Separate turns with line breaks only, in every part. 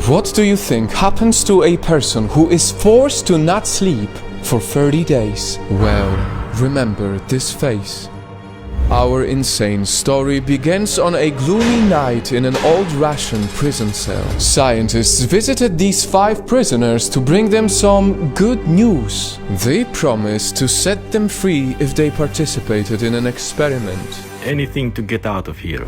What do you think happens to a person who is forced to not sleep for 30 days? Well, remember this face. Our insane story begins on a gloomy night in an old Russian prison cell. Scientists visited these 5 prisoners to bring them some good news. They promised to set them free if they participated in an experiment.
Anything to get out of here.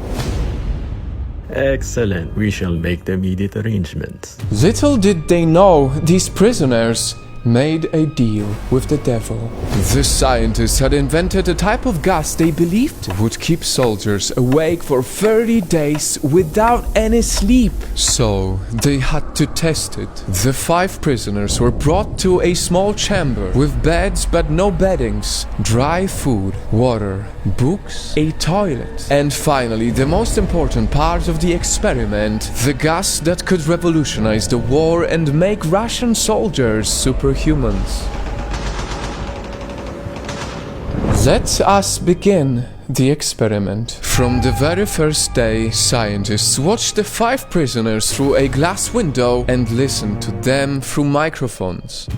Excellent. We shall make the immediate arrangements.
Little did they know these prisoners made a deal with the devil. The scientists had invented a type of gas they believed would keep soldiers awake for 30 days without any sleep. So they had to test it. The 5 prisoners were brought to a small chamber with beds but no beddings, dry food, water, books, a toilet, and finally the most important part of the experiment, the gas that could revolutionize the war and make Russian soldiers superhumans. Let us begin the experiment. From the very first day, scientists watched the 5 prisoners through a glass window and listened to them through microphones.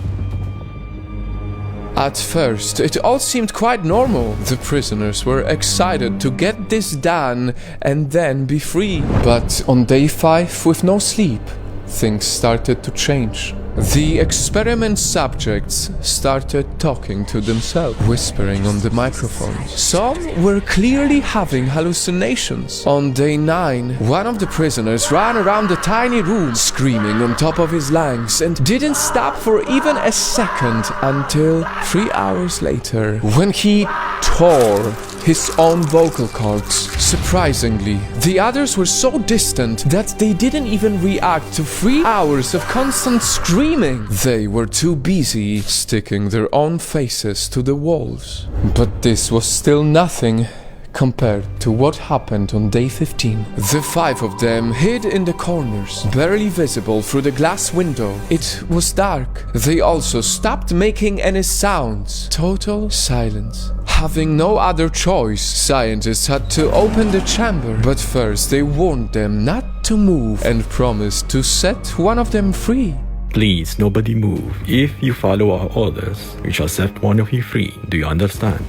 At first, it all seemed quite normal. The prisoners were excited to get this done and then be free. But on day 5, with no sleep, things started to change. The experiment subjects started talking to themselves, whispering on the microphones. Some were clearly having hallucinations. On day 9, one of the prisoners ran around the tiny room, screaming on top of his lungs, and didn't stop for even a second until 3 hours later, when he tore his own vocal cords. Surprisingly, the others were so distant that they didn't even react to 3 hours of constant screaming. They were too busy sticking their own faces to the walls. But this was still nothing compared to what happened on day 15. The 5 of them hid in the corners, barely visible through the glass window. It was dark. They also stopped making any sounds. Total silence. Having no other choice, scientists had to open the chamber. But first they warned them not to move and promised to set one of them free.
Please, nobody move. If you follow our orders, we shall set one of you free. Do you understand?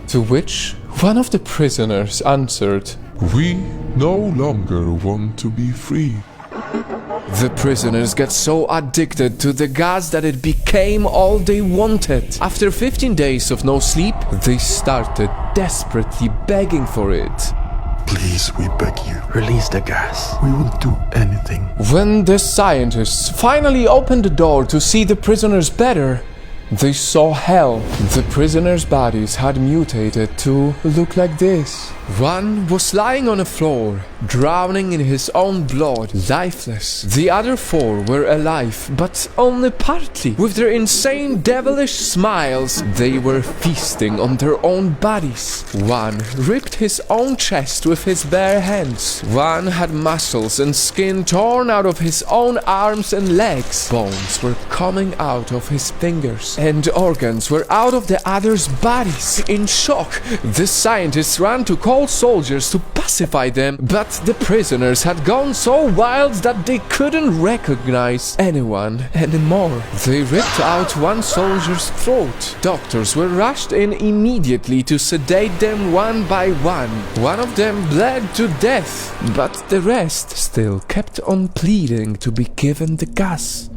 To which one of the prisoners answered,
"We no longer want to be free."
The prisoners got so addicted to the gas that it became all they wanted. After 15 days of no sleep, they started desperately begging for it.
"Please, we beg you, release the gas. We will do anything."
When the scientists finally opened the door to see the prisoners better, they saw hell. The prisoners' bodies had mutated to look like this. One was lying on the floor, drowning in his own blood, lifeless. The other 4 were alive, but only partly. With their insane devilish smiles, they were feasting on their own bodies. One ripped his own chest with his bare hands. One had muscles and skin torn out of his own arms and legs. Bones were coming out of his fingers, and organs were out of the others' bodies. In shock, the scientists ran to call soldiers to pacify them, but the prisoners had gone so wild that they couldn't recognize anyone anymore. They ripped out one soldier's throat. Doctors were rushed in immediately to sedate them one by one. One of them bled to death, but the rest still kept on pleading to be given the gas.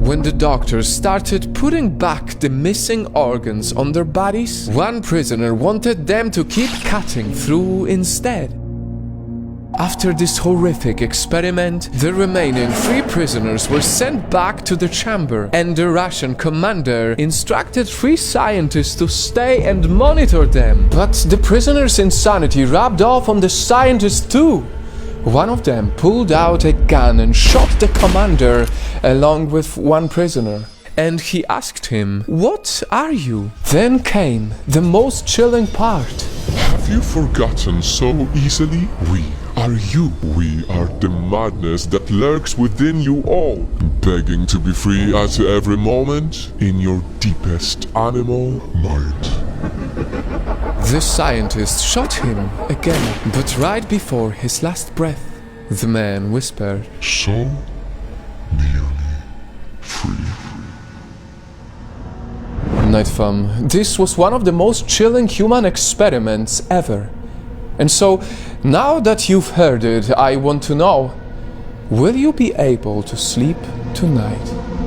When the doctors started putting back the missing organs on their bodies, one prisoner wanted them to keep cutting through instead. After this horrific experiment, the remaining 3 prisoners were sent back to the chamber, and the Russian commander instructed 3 scientists to stay and monitor them. But the prisoners' insanity rubbed off on the scientists too. One of them pulled out a gun and shot the commander along with one prisoner. And he asked him, "What are you?" Then came the most chilling part.
Have you forgotten so easily? We are you. We are the madness that lurks within you all, begging to be free at every moment in your deepest animal mind.
The scientist shot him again, but right before his last breath, the man whispered,
So nearly free.
Nightfam, this was one of the most chilling human experiments ever. And so, now that you've heard it, I want to know, will you be able to sleep tonight?